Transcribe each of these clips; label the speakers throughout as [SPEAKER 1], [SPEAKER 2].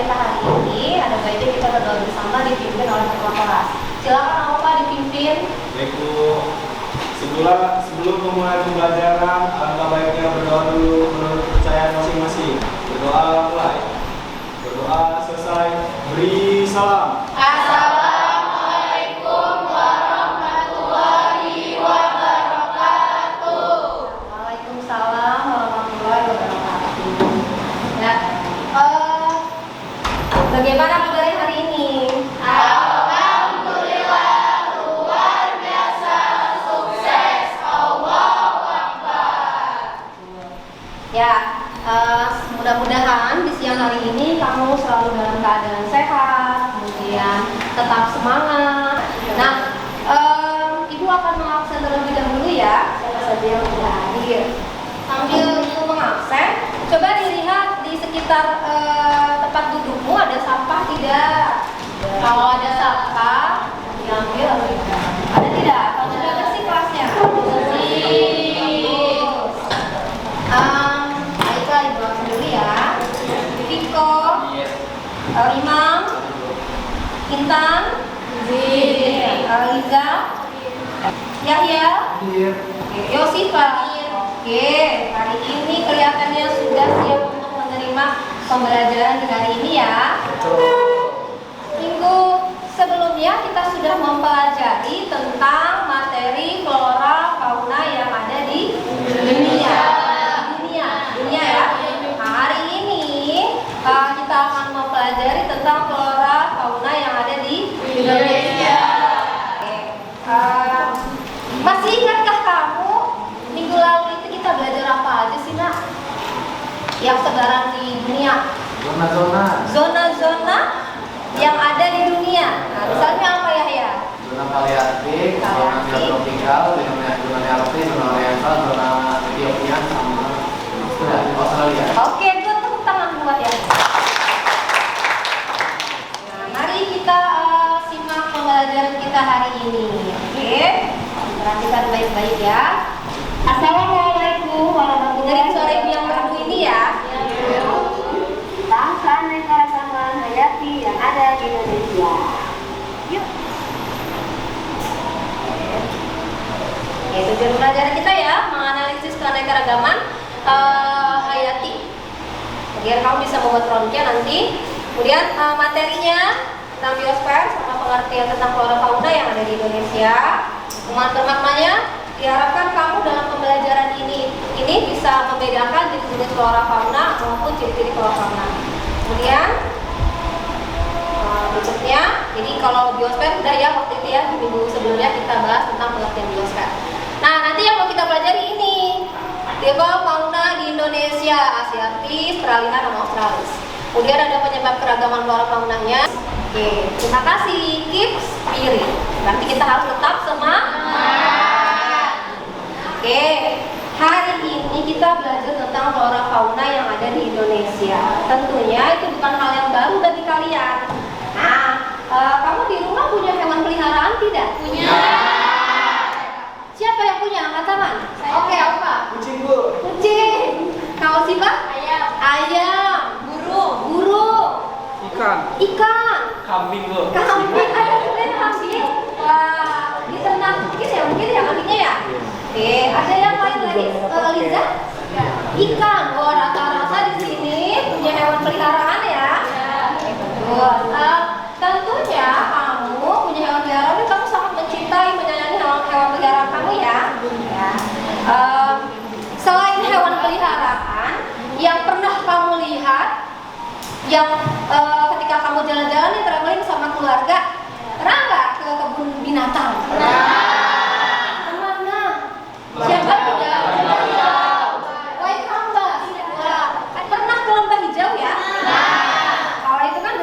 [SPEAKER 1] kita hari ini, ada baiknya kita berdoa bersama dipimpin oleh ketua kelas. Silakan Opa dipimpin.
[SPEAKER 2] Baik Bu, sebelum memulai pembelajaran, alangkah baiknya berdoa dulu menurut kepercayaan masing-masing. Berdoa mulai. Berdoa selesai, beri salam.
[SPEAKER 1] Assalamualaikum warahmatullahi wabarakatuh. Waalaikumsalam warahmatullahi wabarakatuh. Ya, bagaimana kabarnya hari ini? Alhamdulillah luar biasa sukses. Allahu Akbar. Ya, mudah-mudahan di siang hari ini kamu selalu dalam keadaan sehat, kemudian tetap semangat. Nah, Ibu akan mengabsen terlebih dahulu ya, siapa saja yang sudah hadir. Sambil Ibu mengabsen, coba dilihat di sekitar tempat dudukmu ada sampah tidak? Kalau ada sampah, diambil atau tidak? Ada tidak? Kalau sudah bersih kelasnya? Baiklah, Ibu absen dulu ya. Viko, Imam, Intan, Liza, Yahya, Yosifa. Oke, hari ini kelihatannya sudah siap untuk menerima pembelajaran di hari ini ya. Minggu sebelumnya kita sudah mempelajari tentang materi flora fauna yang ada di dunia ya. Nah, hari ini kita akan mempelajari tentang flora fauna yang ada di Indonesia. Masih ingatkah kamu minggu lalu itu kita belajar apa aja sih nak? Yang sebaran di dunia. Zona-zona yang ada di dunia. Nah, misalnya apa ya?
[SPEAKER 3] Zona palearktik, zona tropikal, zona nearktik, zona oriental, zona Ethiopian, sama Australia.
[SPEAKER 1] Oke, good, tepuk tangan buat ya. Nah, mari kita simak pembelajaran kita hari ini. Oke, perhatikan baik-baik ya. Assalamualaikum warahmatullahi wabarakatuh. Dengerin suara ibu yang merdu ini ya.
[SPEAKER 4] Bangsa keanekaragaman hayati yang ada di Indonesia. Yuk.
[SPEAKER 1] Oke, tujuan pelajaran kita ya, menganalisis keanekaragaman hayati. Biar kamu bisa membuat frontnya nanti. Kemudian materinya tentang biosfer sama pengertian tentang flora fauna yang ada di Indonesia. Maknanya diharapkan kamu dalam pembelajaran ini bisa membedakan jenis-jenis flora fauna maupun ciri-ciri flora fauna. Kemudian berikutnya, jadi kalau biosfer sudah ya waktu itu ya, di minggu sebelumnya kita bahas tentang pengertian biosfer. Nah, nanti yang mau kita pelajari ini tipe fauna di Indonesia, Asiatis, peralihan, sama Australis. Kemudian ada penyebab keragaman flora faunanya. Oke, terima kasih. Keep spirit. Berarti kita harus tetap semangat. Oke, hari ini kita belajar tentang flora fauna yang ada di Indonesia. Tentunya itu bukan hal yang baru bagi kalian. Nah, kamu di rumah punya hewan peliharaan tidak? Punya. Siapa yang punya? Angkat tangan. Oke, apa?
[SPEAKER 2] Kucing Bu.
[SPEAKER 1] Kucing. Kalau Siva? Ayam. Burung. Ikan.
[SPEAKER 2] Kambing Bu.
[SPEAKER 1] Kambing. Ada juga yang kambing. Wah, ini ternak mungkin ya kambingnya ya. Oke, ada yang lain lagi? Liza? Ikan. Oh, rata-rata di sini punya hewan peliharaan ya. Betul. Tentunya kamu punya hewan peliharaan, kamu sangat mencintai, menyayangi hewan peliharaan kamu ya. Selain hewan peliharaan yang pernah kamu lihat, yang ketika kamu jalan-jalan nih traveling sama keluarga, pernah nggak ke kebun binatang? Kemana? Siapa tidak? White Kambas. Pernah ke Lembah Hijau ya? Kalau itu kan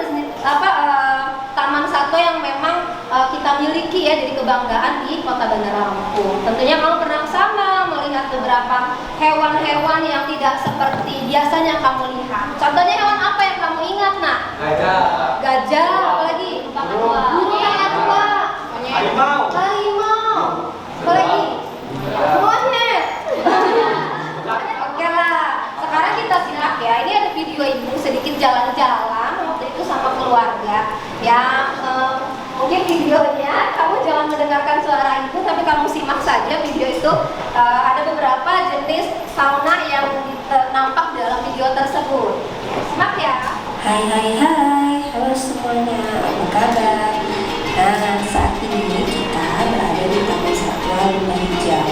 [SPEAKER 1] taman satwa yang memang kita miliki ya, jadi kebanggaan di Kota Bandar Lampung. Tentunya kamu pernah sama melihat beberapa hewan-hewan yang tidak seperti biasanya kamu lihat. Contohnya hewan apa yang kamu ingat, nak? Gajah, apalagi? Burung yang tua. Harimau. Apalagi? Monyet. Oke lah. Sekarang kita simak ya. Ini ada video ibu sedikit jalan-jalan waktu itu Ya, mungkin videonya kamu jangan mendengarkan suara ibu, tapi kamu simak saja video itu. Ada beberapa jenis fauna yang nampak dalam video tersebut. Simak ya.
[SPEAKER 5] Hai hai hai, halo semuanya, apa kabar? Nah, saat ini kita berada di Taman Satwa Lembah Hijau.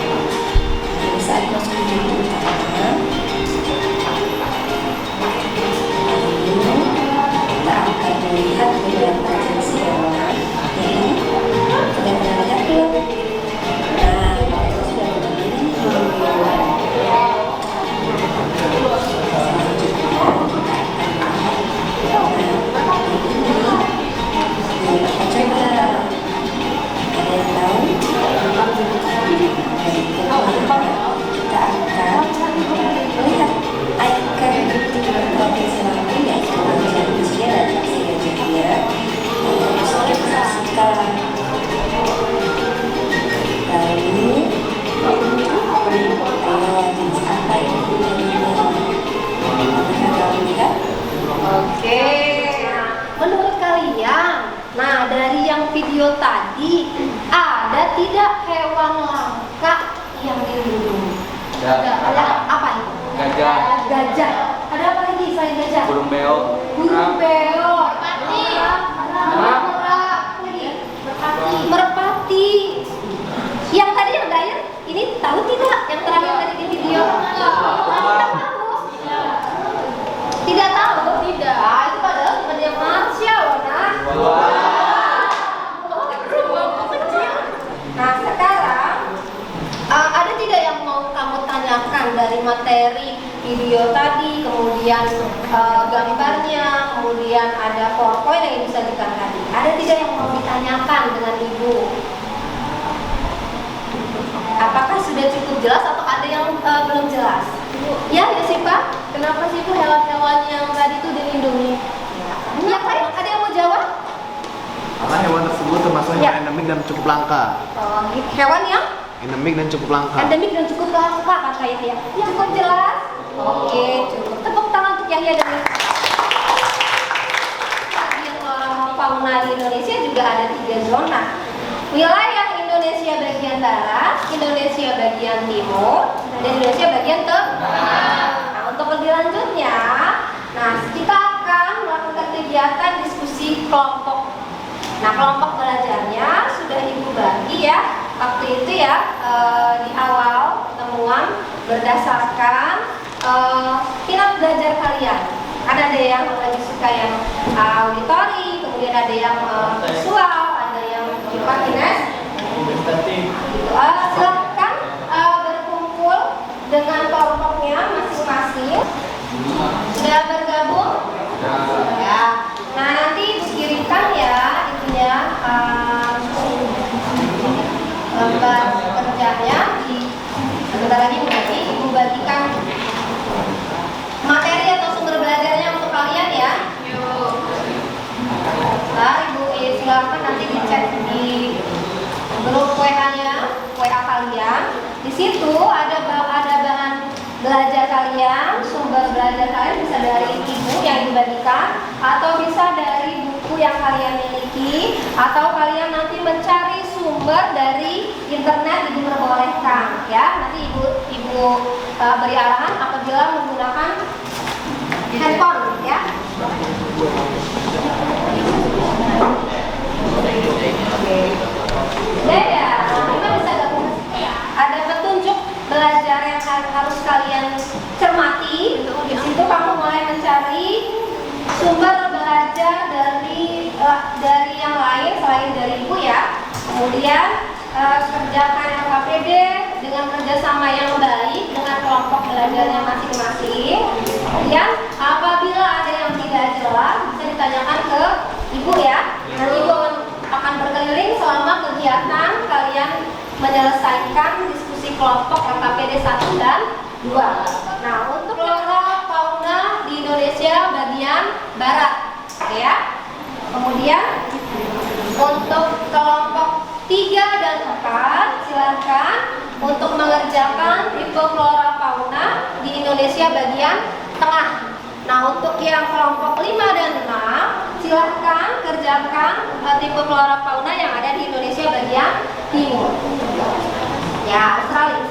[SPEAKER 5] Jadi saat masuk video utama, kita akan melihat beberapa jenis hewan yang sudah pernah lihat belum? Nah, kita sudah berdiri
[SPEAKER 1] Oke. Menurut kalian, nah dari yang video tadi ada tidak hewan langka yang dilindungi? Ada apa itu?
[SPEAKER 3] Gajah,
[SPEAKER 1] Gajah. Ada apa lagi selain gajah?
[SPEAKER 3] burung beo,
[SPEAKER 1] Burung beo.
[SPEAKER 4] Merpati.
[SPEAKER 1] Merak. Merpati. Yang tadi yang Dayan, ini tahu tidak? Yang terakhir tadi di video. Tidak tahu? Tidak. Ah, itu padahal temannya Marsha, Wana. Nah, sekarang ada tidak yang mau kamu tanyakan dari materi video tadi, kemudian gambarnya, kemudian ada PowerPoint yang disajikan tadi. Ada tidak yang mau ditanyakan dengan Ibu? Apakah sudah cukup jelas atau ada yang belum jelas? Ya, Yosipa,
[SPEAKER 4] Kenapa sih Bu hewan-hewan yang tadi itu dilindungi?
[SPEAKER 1] yang lain ada yang mau jawab?
[SPEAKER 3] karena hewan tersebut termasuk
[SPEAKER 1] Ya.
[SPEAKER 3] hewan endemik dan cukup langka.
[SPEAKER 1] Hewan yang
[SPEAKER 3] Endemik dan cukup langka.
[SPEAKER 1] endemik dan cukup langka, kata Yahya. Cukup jelas? Oke, cukup. Tepuk tangan untuk Yahya dan Bagian flora fauna di Indonesia juga ada 3 zona. Wilayah Indonesia bagian barat, Indonesia bagian timur, dan Indonesia bagian tengah. Nah, untuk lebih lanjutnya, kita akan melakukan kegiatan diskusi kelompok. Nah, kelompok belajarnya sudah Ibu bagi ya waktu itu ya, di awal pertemuan berdasarkan minat belajar kalian. Ada yang lebih suka yang auditori, kemudian ada yang visual, ada yang kines. Silakan berkumpul dengan kelompoknya masing-masing. Sudah bergabung? Ya. Nah, nanti dikirimkan ya itunya lembar kerjanya sebentar lagi Ibu bagikan materi atau sumber belajarnya untuk kalian ya. Nah, Ibu silakan nanti dicek di grup WA-nya, WA kalian. Di situ ada bahan belajar kalian, sumber belajar kalian bisa dari Ibu yang dibagikan atau bisa dari buku yang kalian miliki atau kalian nanti mencari sumber dari internet diperbolehkan ya. Nanti Ibu beri arahan apabila menggunakan handphone ya. Ya, kita bisa gabung. Ada petunjuk belajar yang harus kalian cermati. Di situ kamu mulai mencari sumber belajar dari yang lain selain dari Ibu ya. Kemudian kerjakan LKPD dengan kerjasama yang baik dengan kelompok belajarnya masing-masing. Kemudian apabila ada yang tidak jelas bisa ditanyakan ke Ibu ya. Nanti Ibu akan berkeliling selama kegiatan kalian menyelesaikan diskusi kelompok LKPD 1 dan 2. Nah, untuk flora fauna di Indonesia bagian barat, ya. Kemudian untuk kelompok 3 dan 4 silakan untuk mengerjakan tipe flora fauna di Indonesia bagian tengah. Nah, untuk yang kelompok 5 dan 6 silakan kerjakan menggambarkan tipe flora fauna yang ada di Indonesia bagian timur. Ya, Australia.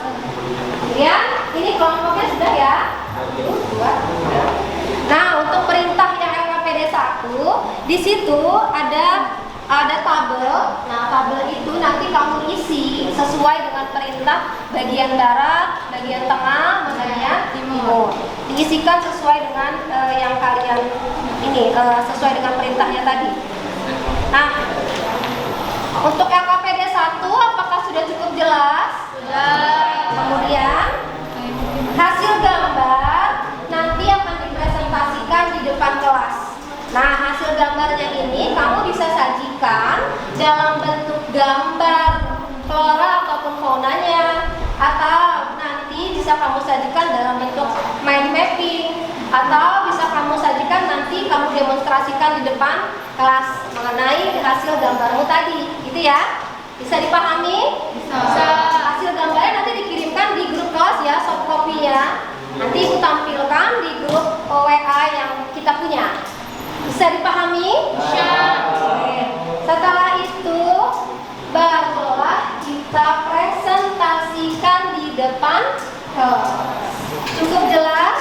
[SPEAKER 1] Kemudian ini kelompoknya sudah ya. 1, 2, 3. Nah, untuk perintah yang LKPD 1, di situ ada tabel. Nah, tabel itu nanti kamu isi sesuai dengan perintah bagian barat, bagian tengah, bagian timur. Diisikan sesuai dengan yang kalian ini sesuai dengan perintahnya tadi. Nah, untuk LKPD 1 apakah sudah cukup jelas? Sudah. Kemudian hasil gambar nanti akan dipresentasikan di depan kelas. Nah, hasil gambarnya ini kamu bisa sajikan dalam bentuk gambar flora ataupun faunanya, atau nanti bisa kamu sajikan dalam bentuk mind mapping, atau bisa kamu sajikan nanti kamu demonstrasikan di depan kelas mengenai hasil gambarmu tadi, gitu ya? Bisa dipahami? Bisa. Hasil gambarnya nanti dikirimkan di grup kelas ya, soft copy-nya. Nanti ibu tampilkan di grup WA yang kita punya. Bisa dipahami? Bisa. Setelah itu barulah kita presentasikan di depan kelas. Cukup jelas?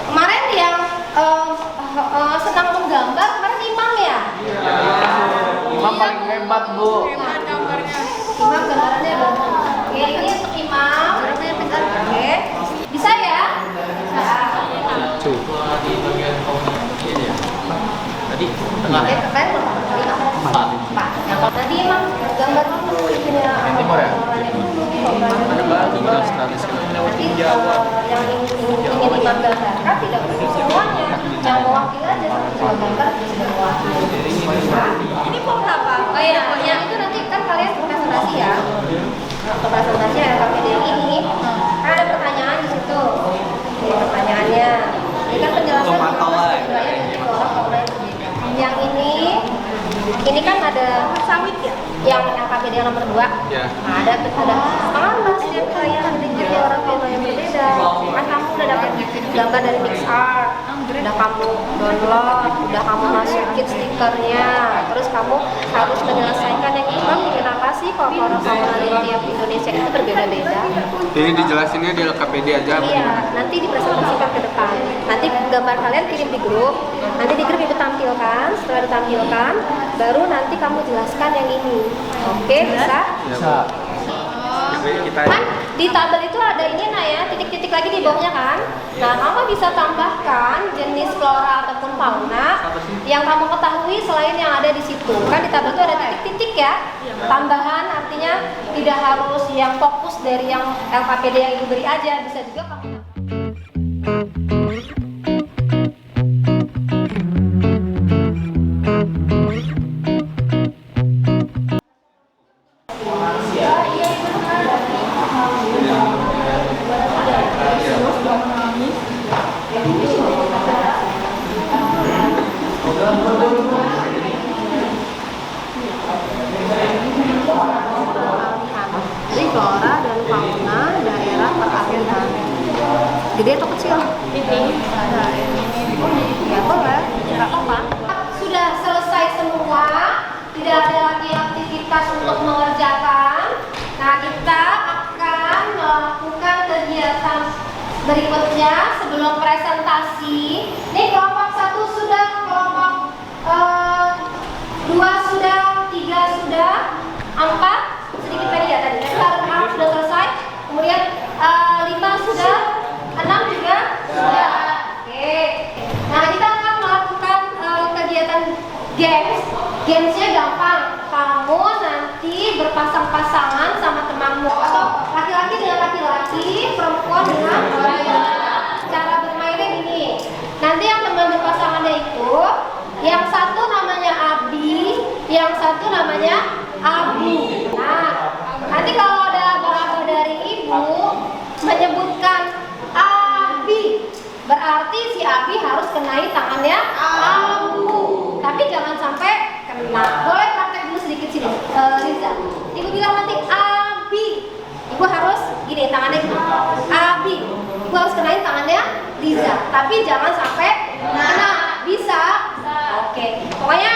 [SPEAKER 1] Kemarin yang sedang menggambar kemarin Imam ya?
[SPEAKER 3] Imam paling hebat, Bu.
[SPEAKER 1] Imam gambarannya bagus. Oke, ini untuk Imam. Oke. Bisa ya? Bisa.
[SPEAKER 3] Di bagian ini ya. Tadi tengah ya.
[SPEAKER 1] Kan Pak. Tadi Imam gambar dulu ini ya.
[SPEAKER 3] Yang timur ya? Ada baru jelas sekali
[SPEAKER 1] Nanti yang ingin Imam gambarkan tidak perlu semuanya. Yang mewakili aja seperti gambar bisa mewakili. Ini form apa? Oh iya, yang itu nanti kan kalian presentasi ya. Untuk presentasi LKPD yang ini, kan ada pertanyaan di situ. Ini pertanyaannya. Ini kan penjelasan yang ini kan ada sawit ya, yang LKPD yang nomor 2.
[SPEAKER 3] Ya.
[SPEAKER 1] Nah, ada setiap kalian menjadi orang yang berbeda. Kan kamu udah dapat gambar dari PixArt, udah kamu download, udah kamu masukin stikernya, terus kamu harus menyelesaikan yang Imam kenapa sih kok orang di tiap Indonesia itu berbeda-beda.
[SPEAKER 3] Ini dijelasinnya di LKPD aja.
[SPEAKER 1] Iya, nanti dipresentasikan ke depan. Nanti gambar kalian kirim di grup. Nanti di grup ibu tampilkan. Setelah ditampilkan, baru nanti kamu jelaskan yang ini. Oke, bisa?
[SPEAKER 3] Bisa.
[SPEAKER 1] Kan di tabel itu ada ini nah ya, titik-titik lagi di bawahnya kan. Nah, kamu bisa tambahkan jenis flora ataupun fauna yang kamu ketahui selain yang ada di situ. Kan di tabel itu ada titik-titik ya. Tambahan artinya tidak harus yang fokus dari yang LKPD yang ibu beri aja, bisa juga kamu. Jadi flora dan fauna daerah peralihan. Gede atau kecil? Ini. Ya boleh. Nggak apa-apa. Sudah selesai semua. Tidak ada lagi aktivitas untuk mengerjakan. Nah, kita akan melakukan kegiatan berikutnya sebelum presentasi. Ini kelompok 1 sudah, kelompok 2 sudah, 3 sudah, 4 sedikit tadi ya tadi. Nah, sudah selesai. Kemudian 5 sudah, 6 juga sudah. Oke. Nah, kita akan melakukan kegiatan games. Gamesnya gampang. Kamu nanti berpasang-pasangan sama temanmu, atau laki-laki dengan laki-laki, perempuan dengan perempuan. Cara bermainnya gini. Nanti yang teman berpasangannya itu, yang satu namanya Abi, yang satu namanya Abu. Nah, nanti kalau ada abang dari ibu menyebutkan Abi, berarti si Abi harus kenai tangannya Abu. Tapi jangan sampai kena. Boleh praktek dulu sedikit sini, Riza. Ibu bilang nanti Abi, ibu harus gini tangannya gini. Abi, ibu harus kenain tangannya Riza. Tapi jangan sampai kena. Bisa? Oke. Pokoknya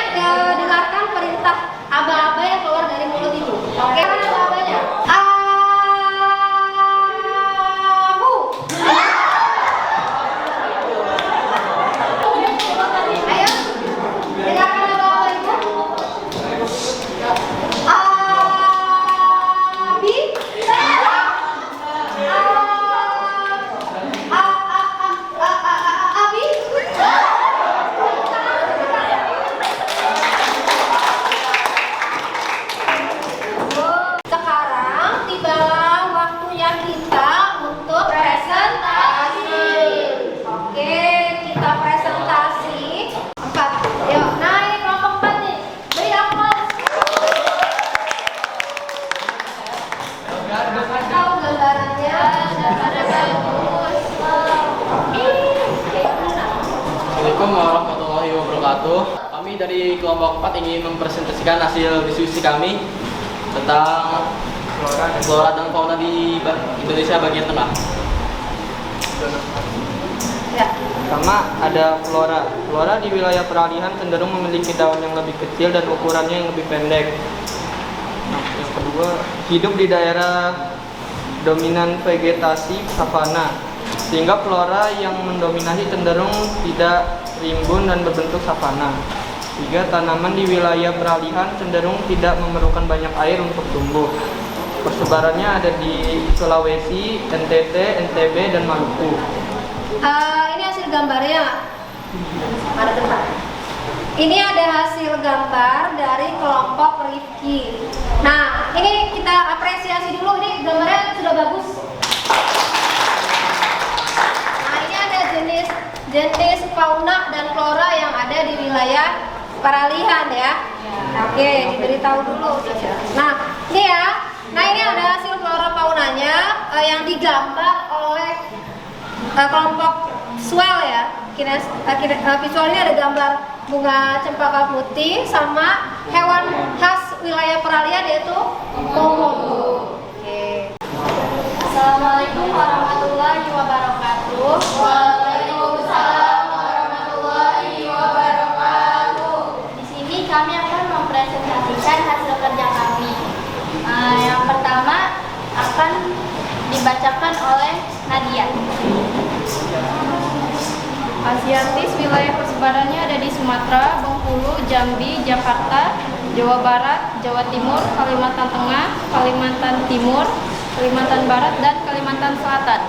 [SPEAKER 6] wabarakatuh. Kami dari kelompok 4 ingin mempresentasikan hasil diskusi kami tentang flora dan fauna di Indonesia bagian tengah.
[SPEAKER 1] Ya.
[SPEAKER 7] Pertama ada flora. Flora di wilayah peralihan cenderung memiliki daun yang lebih kecil dan ukurannya yang lebih pendek. Nah, yang kedua, hidup di daerah dominan vegetasi savana, sehingga flora yang mendominasi cenderung tidak rimbun dan berbentuk savana. Tiga, tanaman di wilayah peralihan cenderung tidak memerlukan banyak air untuk tumbuh. Persebarannya ada di Sulawesi, NTT, NTB, dan Maluku.
[SPEAKER 1] Ini hasil gambarnya. Ada tempat. Ini ada hasil gambar dari kelompok Rifki. Nah, ini kita apresiasi dulu. Ini gambarnya sudah bagus. Nah, ini ada jenis fauna dan flora yang ada di wilayah peralihan ya. Oke, diberitahu dulu. Nah, ini ya. Nah, ini ada hasil flora faunanya yang digambar oleh kelompok swell ya. Visualnya ada gambar bunga cempaka putih sama hewan khas wilayah peralihan yaitu komodo. Oke. Assalamualaikum warahmatullahi wabarakatuh. Waalaikumsalam warahmatullahi wabarakatuh.
[SPEAKER 8] Di sini kami akan mempresentasikan hasil kerja kami. Yang pertama akan dibacakan oleh Nadia.
[SPEAKER 9] Asiatis wilayah persebarannya ada di Sumatera, Bengkulu, Jambi, Jakarta, Jawa Barat, Jawa Timur, Kalimantan Tengah, Kalimantan Timur, Kalimantan Barat, dan Kalimantan Selatan.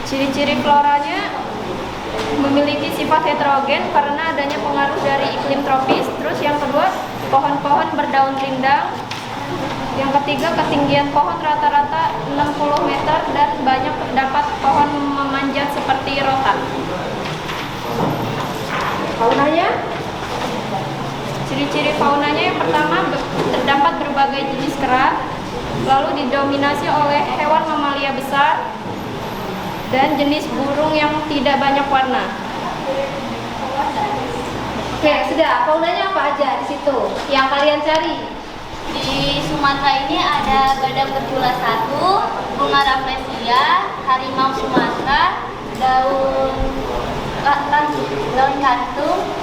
[SPEAKER 9] Ciri-ciri floranya memiliki sifat heterogen karena adanya pengaruh dari iklim tropis. Terus yang kedua, pohon-pohon berdaun rindang. Yang ketiga, ketinggian pohon rata-rata 60 meter dan banyak terdapat pohon memanjat seperti rotan.
[SPEAKER 1] Faunanya?
[SPEAKER 9] Ciri-ciri faunanya yang pertama, terdapat berbagai jenis kerat, lalu didominasi oleh hewan mamalia besar dan jenis burung yang tidak banyak warna.
[SPEAKER 1] Oke, sudah. Faunanya apa aja di situ yang kalian cari?
[SPEAKER 8] Di Sumatera ini ada badak bercula 1, bunga rafflesia, harimau Sumatera, daun kantung,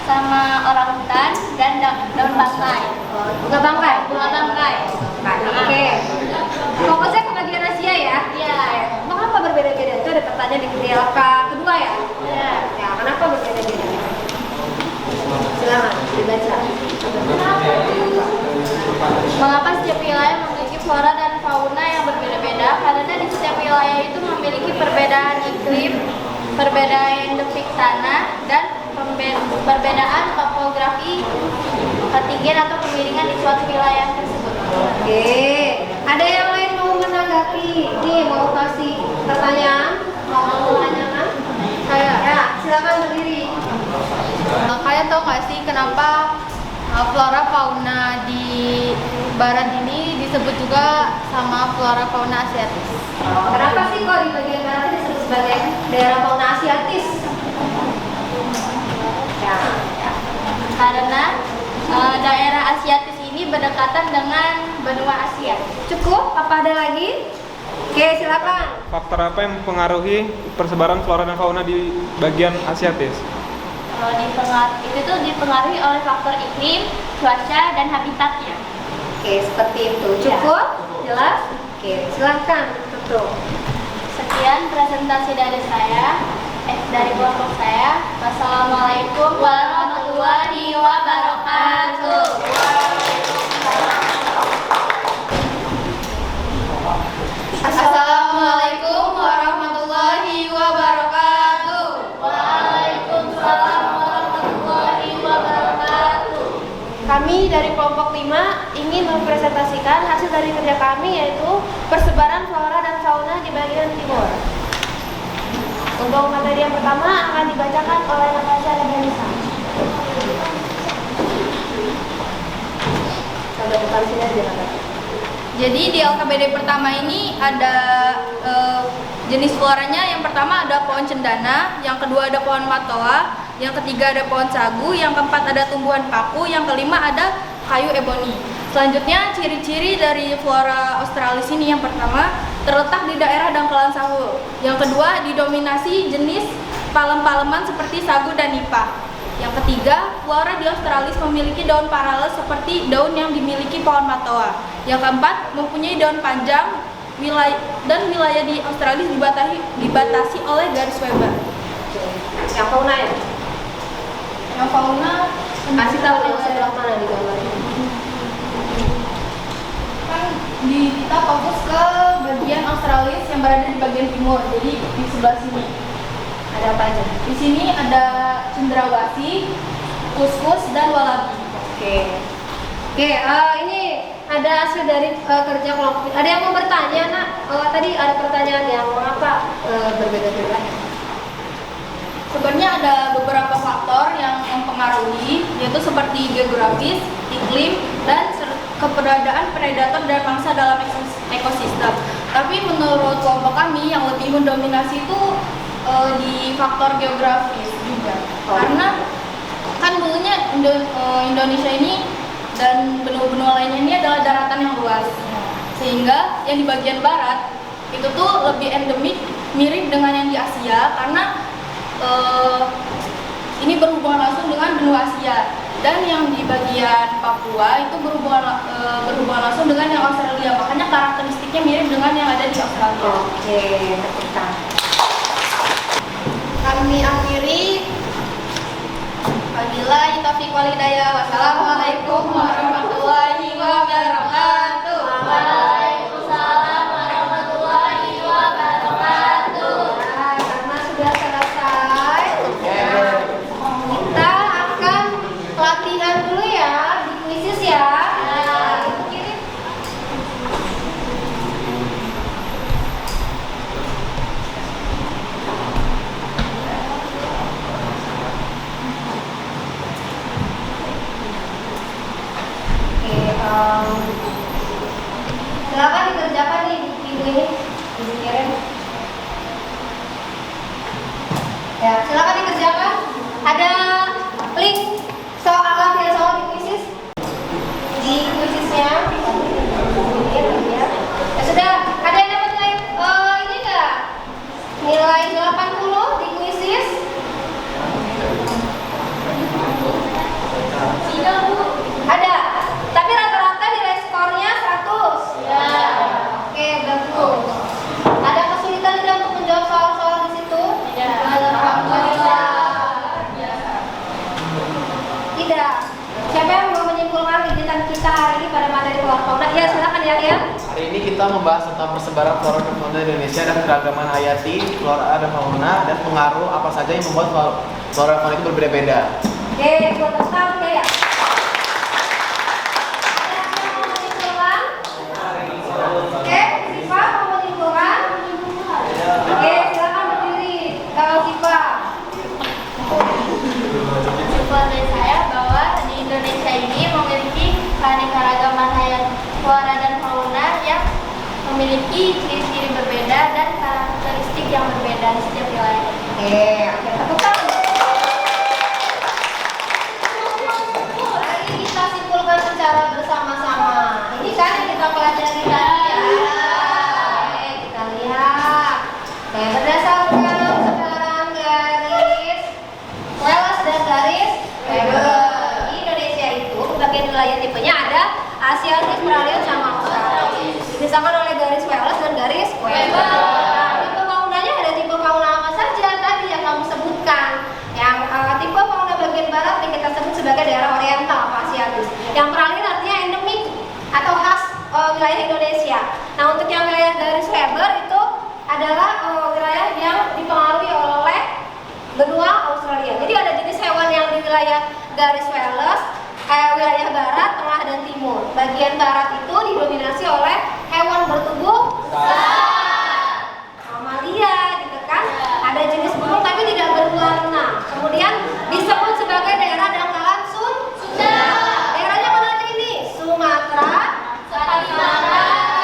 [SPEAKER 8] sama orangutan dan daun bangkai.
[SPEAKER 1] Bunga bangkai.
[SPEAKER 8] Bunga bangkai.
[SPEAKER 1] Oke. Fokusnya ke bagian Asia ya?
[SPEAKER 8] Iya.
[SPEAKER 1] Mengapa berbeda-beda? Itu ada pertanyaan di LK kedua ya?
[SPEAKER 8] Iya.
[SPEAKER 1] Ya, kenapa berbeda-beda? Silakan dibaca.
[SPEAKER 8] Mengapa setiap wilayah memiliki flora dan fauna yang berbeda-beda? Karena di setiap wilayah itu memiliki perbedaan iklim, perbedaan endemik tanah, dan perbedaan topografi, ketinggian atau kemiringan di suatu wilayah tersebut.
[SPEAKER 1] Oke, ada yang lain mau menanggapi? Nih, mau kasih pertanyaan? Mau pertanyaan? Ya, silakan berdiri.
[SPEAKER 9] Kalian tahu nggak sih kenapa flora fauna di barat ini disebut juga sama flora fauna asiatis?
[SPEAKER 1] Kenapa sih kok di bagian barat disebut sebagai daerah fauna asiatis? Ya.
[SPEAKER 8] Karena daerah asiatis ini berdekatan dengan benua Asia.
[SPEAKER 1] Cukup? Apa ada lagi? Oke, silakan.
[SPEAKER 2] Faktor apa yang mempengaruhi persebaran flora dan fauna di bagian Asiatis?
[SPEAKER 8] Kalau itu tuh dipengaruhi oleh faktor iklim, cuaca, dan habitatnya.
[SPEAKER 1] Oke, seperti itu. Cukup? Jelas? Oke, silakan tutup.
[SPEAKER 8] Sekian presentasi dari saya, dari kelompok saya. Wassalamualaikum warahmatullahi wabarakatuh.
[SPEAKER 9] Assalamualaikum warahmatullahi wabarakatuh.
[SPEAKER 8] Waalaikumsalam warahmatullahi wabarakatuh.
[SPEAKER 9] Kami dari kelompok 5 ingin mempresentasikan hasil dari kerja kami, yaitu persebaran flora dan fauna di bagian timur. Untuk materi yang pertama akan dibacakan oleh Natasha Reganisa.
[SPEAKER 1] Sampai depan sini aja, Natasha.
[SPEAKER 9] Jadi di LKBD pertama ini ada jenis floranya. Yang pertama ada pohon cendana, yang kedua ada pohon matoa, yang ketiga ada pohon sagu, yang keempat ada tumbuhan paku, yang kelima ada kayu eboni. Selanjutnya ciri-ciri dari flora australis ini, yang pertama terletak di daerah dangkalan sahul, yang kedua didominasi jenis palem-paleman seperti sagu dan nipah. Yang ketiga, flora di australis memiliki daun paralel seperti daun yang dimiliki pohon matoa. Yang keempat, mempunyai daun panjang dan wilayah di australis dibatasi oleh garis Weber.
[SPEAKER 1] Yang fauna ya?
[SPEAKER 9] Yang fauna
[SPEAKER 1] Kasih tahu yang sebelah mana di gambar ini.
[SPEAKER 9] kan kita fokus ke bagian australis yang berada di bagian timur. Jadi di sebelah sini.
[SPEAKER 1] Ada apa aja?
[SPEAKER 9] Di sini ada cendrawasih, kuskus, dan walabi.
[SPEAKER 1] Oke, ini ada hasil dari kerja kelompok. Ada yang mau bertanya, Nak? Tadi ada pertanyaan yang mengapa berbeda-beda?
[SPEAKER 9] Sebenarnya ada beberapa faktor yang mempengaruhi, yaitu seperti geografis, iklim, dan keberadaan predator dan mangsa dalam ekosistem. Tapi menurut kelompok kami yang lebih mendominasi itu di faktor geografis juga. Karena kan dulunya Indonesia ini dan benua-benua lainnya ini adalah daratan yang luas, sehingga yang di bagian barat itu tuh lebih endemik, mirip dengan yang di Asia karena ini berhubungan langsung dengan benua Asia, dan yang di bagian Papua itu berhubungan langsung dengan yang Australia, makanya karakteristiknya mirip dengan yang ada di Australia.
[SPEAKER 1] Oke, terima.
[SPEAKER 9] Kami akhiri. Wabillahi taufiq wal hidayah. Wassalamualaikum warahmatullahi wabarakatuh.
[SPEAKER 8] Waalaikumsalam warahmatullahi wabarakatuh.
[SPEAKER 1] Nah, karena sudah selesai, kita akan pelatihan dulu ya di kuisis ya. Kirim. Silakan dikerjakan nih di minggu ini, dikirim. Ya, silakan dikerjakan. Ada link latihan soal di kuisis. Di kuisisnya, ya sudah. Ada yang dapat nilai ini enggak? Nilai 80 di kuisis? Tidak, Bu. Ada. Tapi rata-rata nilai skornya 100. Ya. Oke, bagus. Ada kesulitan tidak untuk menjawab soal-soal di situ?
[SPEAKER 8] Tidak.
[SPEAKER 1] Alhamdulillah. Tidak. Siapa yang mau menyimpulkan kegiatan kita hari ini pada materi flora fauna? Ya, silakan ya.
[SPEAKER 3] Hari ini kita membahas tentang persebaran flora dan fauna Indonesia dan keragaman hayati, flora dan fauna, dan pengaruh apa saja yang membuat flora dan fauna itu berbeda-beda.
[SPEAKER 1] Oke, buat tahu ya. Oke, Siva mau menyimpulkan? Oke, silakan berdiri. Siva.
[SPEAKER 8] Kesimpulan dari saya bahwa di Indonesia ini memiliki keanekaragaman hayati flora dan fauna yang memiliki ciri-ciri berbeda dan karakteristik yang berbeda di setiap wilayah.
[SPEAKER 1] Oke, tepuk tangan. Mari kita simpulkan secara bersama-sama. Ini kan yang kita pelajari tadi ya. Oke, kita lihat. Oke, berdasarkan sekarang garis Welles dan garis Weber. Di Indonesia itu bagian wilayah tipenya ada Asiatis, Paralel, sama Australis. Disamakan oleh garis Welles dan garis Weber. Nah, tipe faunanya ada tipe fauna apa saja tadi yang kamu sebutkan. Yang tipe fauna bagian barat yang kita sebut sebagai daerah oriental atau Asiatis. Yang Paralel artinya endemik atau khas wilayah Indonesia. Nah, untuk yang wilayah garis Weber itu adalah wilayah yang dipengaruhi oleh benua Australia. Jadi ada jenis hewan yang di wilayah garis Welles, wilayah barat, tengah, dan timur. Bagian barat itu didominasi oleh hewan bertubuh besar, mamalia, gitu kan? Ada jenis burung tapi tidak berwarna. Kemudian disebut sebagai daerah dangkalan Sunda. Daerahnya mana aja ini? Sumatera, Kalimantan,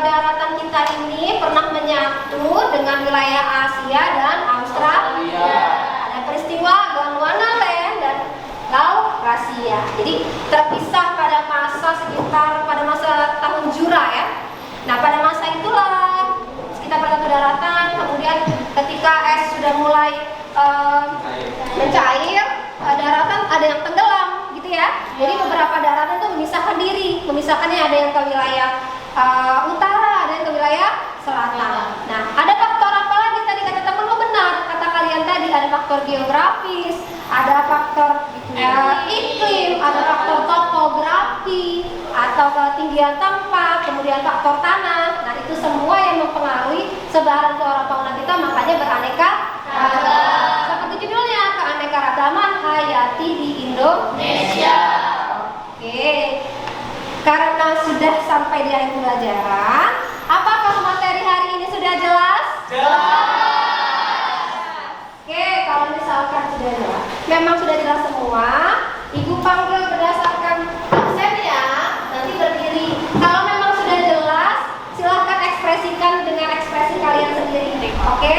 [SPEAKER 1] daratan kita ini pernah menyatu dengan wilayah Asia dan Australia. Ada peristiwa Gondwana Land dan Laut Asia. Jadi terpisah pada masa tahun Jura ya. Nah, pada masa itulah kita bersatu daratan, kemudian ketika es sudah mulai mencair, daratan ada yang tenggelam gitu ya. Jadi beberapa daratan itu memisahkan diri, memisahkannya ada yang ke wilayah utara, ada yang ke wilayah selatan. Nah, ada faktor apa lagi tadi kata teman lo benar, kata kalian tadi ada faktor geografis, ada faktor iklim, ada faktor topografi atau ketinggian tempat, kemudian faktor tanah. Nah, itu semua yang mempengaruhi sebaran flora fauna kita, makanya beraneka ragam. Seperti judulnya, keanekaragaman hayati di Indonesia. Oke. Karena sudah sampai di akhir pembelajaran, apakah materi hari ini sudah jelas? Jelas. Oke, kalau misalkan sudah jelas, memang sudah jelas semua, Ibu panggil berdasarkan absen ya, nanti berdiri. Kalau memang sudah jelas, silahkan ekspresikan dengan ekspresi kalian sendiri. Oke?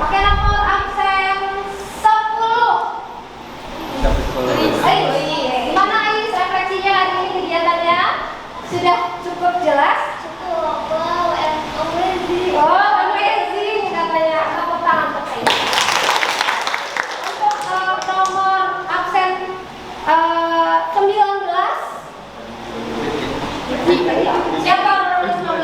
[SPEAKER 1] Oke, nomor absen 10. Gimana Ais refleksinya hari ini kegiatannya? Sudah cukup jelas? Cukup. Wow, amazing. Oh, amazing katanya. Tepuk tangan untuk saya. Untuk nomor absen 19. Siapa nomor 19?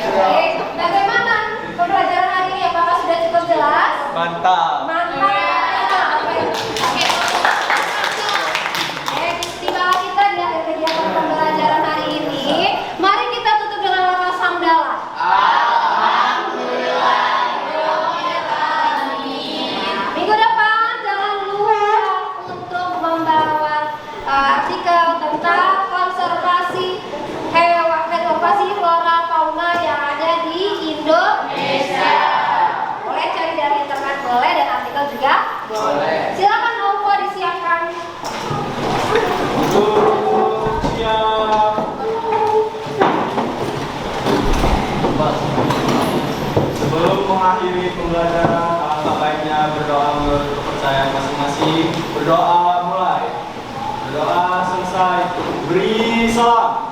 [SPEAKER 1] Oke, bagaimana pembelajaran hari ini? Apakah sudah cukup jelas?
[SPEAKER 7] Mantap.
[SPEAKER 1] Tibalah kita di akhir kegiatan pembelajaran hari ini. Mari kita tutup dengan lafaz hamdalah. Minggu depan jangan lupa untuk membawa artikel tentang konservasi flora fauna yang ada di Indonesia. Boleh cari dari internet, boleh, dan artikel juga boleh. Silakan Ovo disiapkan.
[SPEAKER 2] Siap. Sebelum mengakhiri pembelajaran, alangkah baiknya berdoa menurut kepercayaan masing-masing. Berdoa mulai. Berdoa selesai. Beri salam.